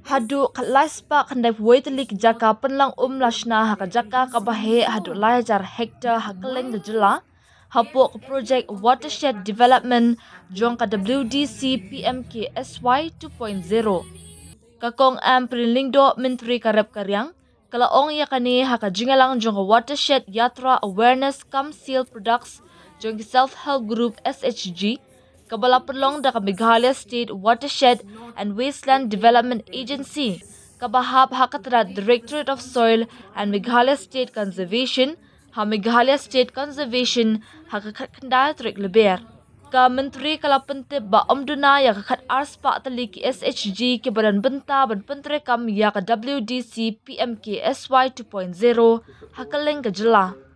Hadu katlaispa kandai woitelik jaka pynlang la shna haka jaka kabahe hadu lajar hectare hakeleng de Jylla hapo ke project watershed development jong ka WDC PMKSY 2.0 kakong Ampareen lingdo menteri karep karyang kalaong yakani haka jingalang jong watershed yatra awareness come seal products jong self-help group SHG kabala pelong da Meghalaya State Watershed and Wasteland Development Agency kabahap hakatra Directorate of Soil and Meghalaya State Conservation ha Meghalaya State Conservation hakakandai trik leber ka menteri kalapente ba omduna ya kakat arspa tali ki SHG ke badan benta ban pentre kam ya ka WDC PMKSY 2.0 hakaleng ka Jylla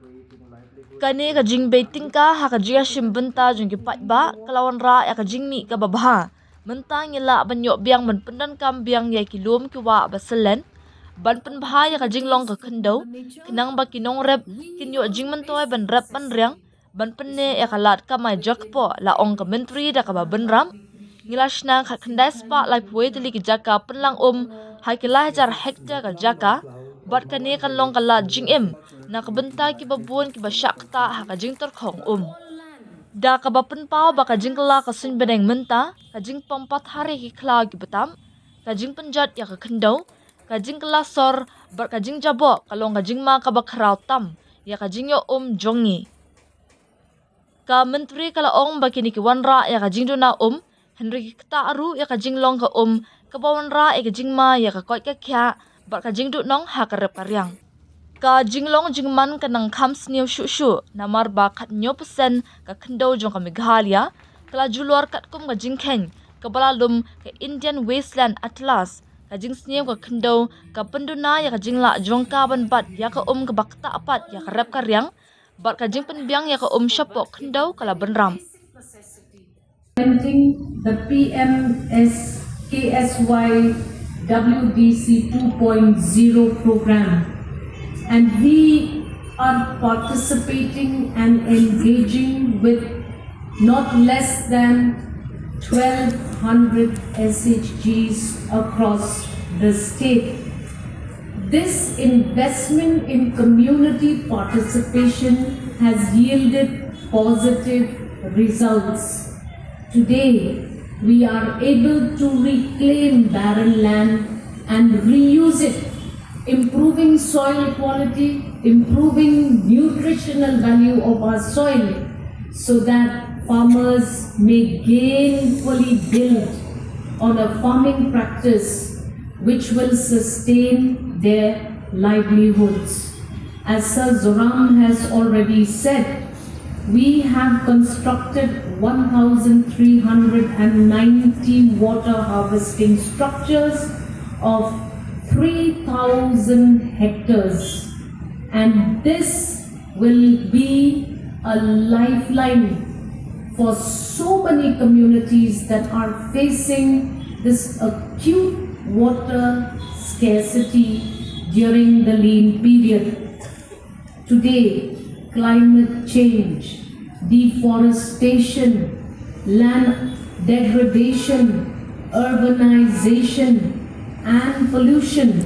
kani ka jing baiting ka ha ka jia shim benta jong ki pat ba kalawan ra ya ka jing mi ka babha mentang yela banyo biang ban pendan kam biang ya kilom ki wa baselen ban pen bha ya ka jing long ka khendau kinang ba kinong rep kinyo jing mentoy ban rep ban riang ban penne ya ka lat ka mai jakpo la ong ka menteri da ka ba benram ngilash na ka khandai spa lai pwe tili ki jaka pynlang hai ki lajar hectare ka jaka bat kani kan long kala jing em na kabenta ki babun ki basyakta ha ka jing terkhong da ka bapen pau ba ka jing kala ka sin beneng menta ka jing pampat hari ki khla ki batam ka jing penjat ya ka khendau ka jing kala sor bar ka jing jabo kalong ka jing ma ka bakrau tam ya ka jing yo jongi ka menteri kala ong ba kini ki wanra ya ka jing dona henry ki ta aru ya ka jing long ka ka bawanra e ka jing ma ya ka koi ka kya bar ka jing du nong ha ka rep karyang ka jinglong jingman ka nang khams new shu namar ba khat nyo percent ka khendau jong ka Meghalaya kala julor kat kum ka jingkheng ka balalum ka Indian Wasteland Atlas ka jing snew ka khendau ka penduna ya ka jingla jong ka ban bat ya ka ka bakta apat ya ka rep karyang bar ka jing penbiang ya ka shapok khendau kala benram the PMKSY WDC 2.0 program, and we are participating and engaging with not less than 1,200 SHGs across the state. This investment in community participation has yielded positive results. Today, we are able to reclaim barren land and reuse it, improving soil quality, improving nutritional value of our soil so that farmers may gainfully build on a farming practice which will sustain their livelihoods. As Sir Zoram has already said, we have constructed 1,390 water harvesting structures of 3,000 hectares, and this will be a lifeline for so many communities that are facing this acute water scarcity during the lean period. Today, climate change, deforestation, land degradation, urbanization, and pollution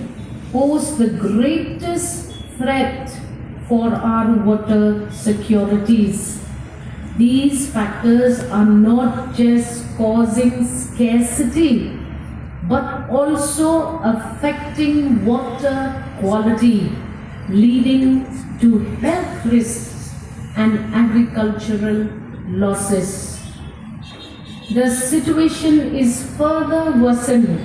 pose the greatest threat for our water securities. These factors are not just causing scarcity, but also affecting water quality, leading to health risks and agricultural losses. The situation is further worsened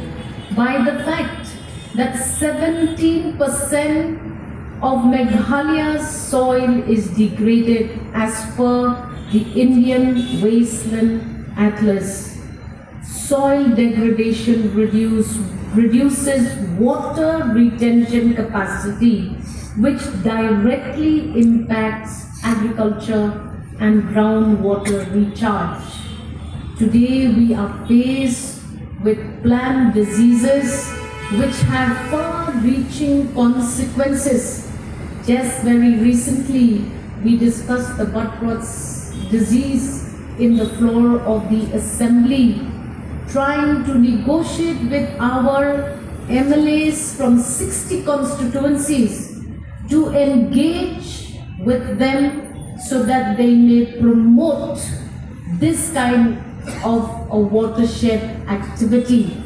by the fact that 17% of Meghalaya's soil is degraded as per the Indian Wasteland Atlas. Soil degradation reduces water retention capacity, which directly impacts agriculture and groundwater recharge. Today we are faced with plant diseases which have far-reaching consequences. Just very recently, we discussed the bud-rot disease in the floor of the assembly, trying to negotiate with our MLAs from 60 constituencies to engage with them so that they may promote this kind of a watershed activity.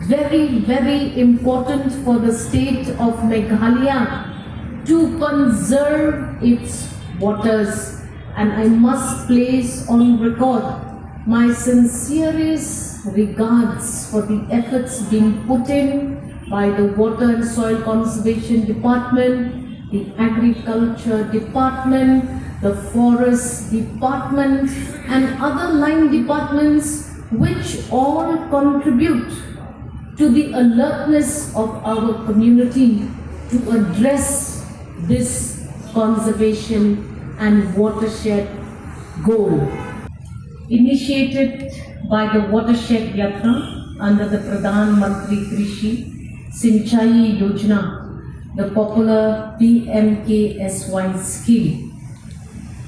Very, very important for the state of Meghalaya to conserve its waters. And I must place on record my sincerest regards for the efforts being put in by the Water and Soil Conservation Department, the Agriculture Department, the Forest Department, and other line departments which all contribute to the alertness of our community to address this conservation and watershed goal. Initiated by the Watershed Yatra under the Pradhan Mantri Krishi Sinchai Yojana, the popular PMKSY scheme.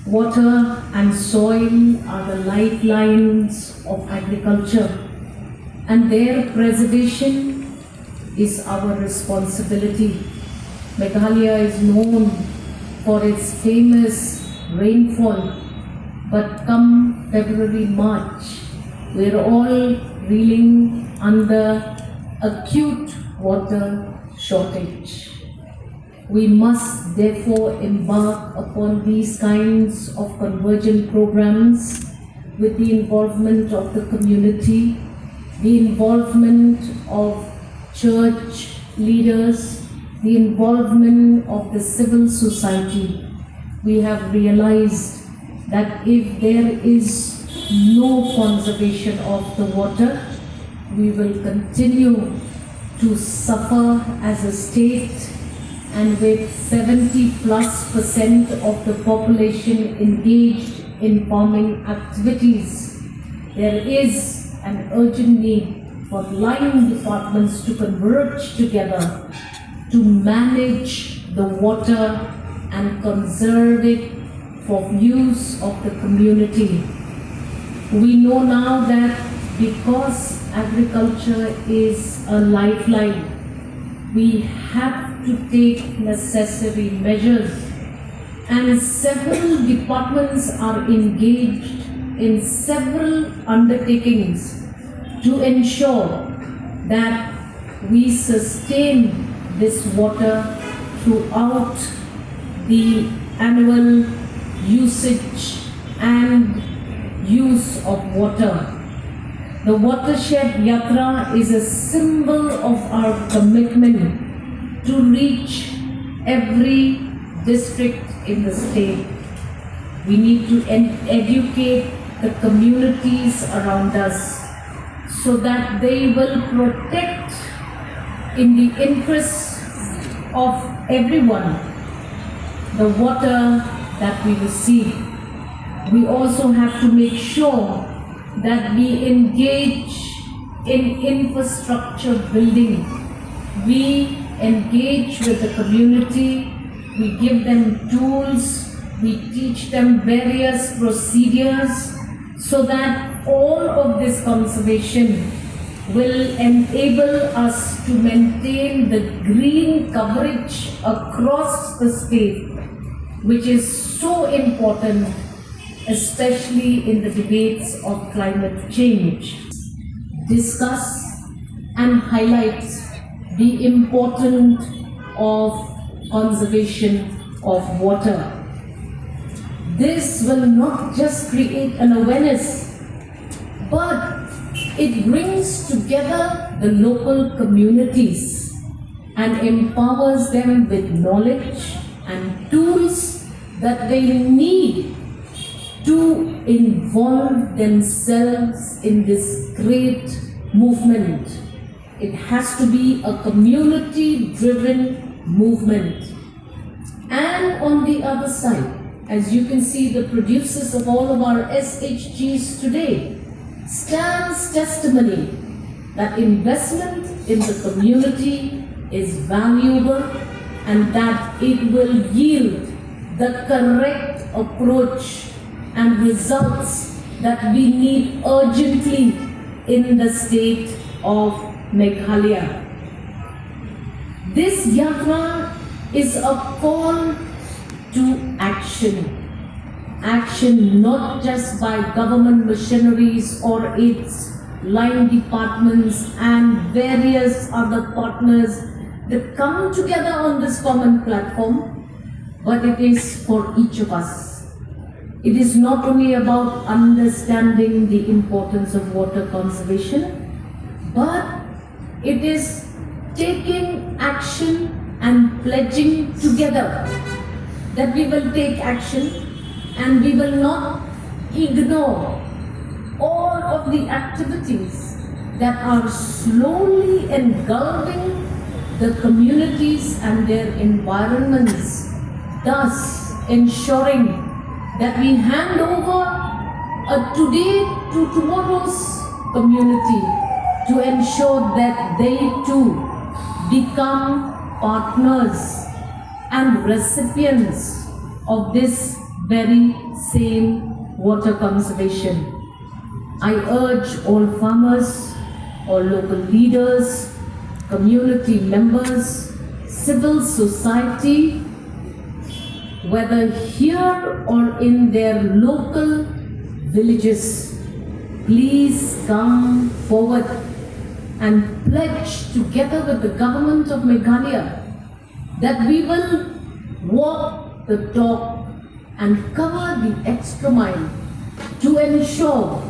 Water and soil are the lifelines of agriculture, and their preservation is our responsibility. Meghalaya is known for its famous rainfall, but come February, March, we're all reeling under acute water shortage. We must therefore embark upon these kinds of convergent programs with the involvement of the community, the involvement of church leaders, the involvement of the civil society. We have realized that if there is no conservation of the water, we will continue to suffer as a state, and with 70+% of the population engaged in farming activities, there is an urgent need for line departments to converge together to manage the water and conserve it for use of the community. We know now that because agriculture is a lifeline, we have to take necessary measures, and several departments are engaged in several undertakings to ensure that we sustain this water throughout the annual usage and use of water. The Watershed Yatra is a symbol of our commitment to reach every district in the state. We need to educate the communities around us so that they will protect, in the interests of everyone, the water that we receive. We also have to make sure that we engage in infrastructure building. We engage with the community, we give them tools, we teach them various procedures so that all of this conservation will enable us to maintain the green coverage across the state, which is so important, especially in the debates of climate change. Discuss and highlight the importance of conservation of water. This will not just create an awareness, but it brings together the local communities and empowers them with knowledge and tools that they need to involve themselves in this great movement. It has to be a community-driven movement. And on the other side, as you can see, the producers of all of our SHGs today stands testimony that investment in the community is valuable and that it will yield the correct approach and results that we need urgently in the state of Meghalaya. This yatra is a call to action. Action not just by government machineries or its line departments and various other partners that come together on this common platform, but it is for each of us. It is not only about understanding the importance of water conservation, but it is taking action and pledging together that we will take action and we will not ignore all of the activities that are slowly engulfing the communities and their environments, thus ensuring that we hand over a today to tomorrow's community to ensure that they too become partners and recipients of this very same water conservation. I urge all farmers, all local leaders, community members, civil society, whether here or in their local villages, please come forward and pledge together with the government of Meghalaya that we will walk the talk and cover the extra mile to ensure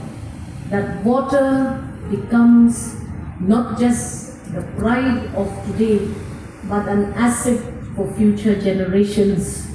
that water becomes not just the pride of today, but an asset for future generations.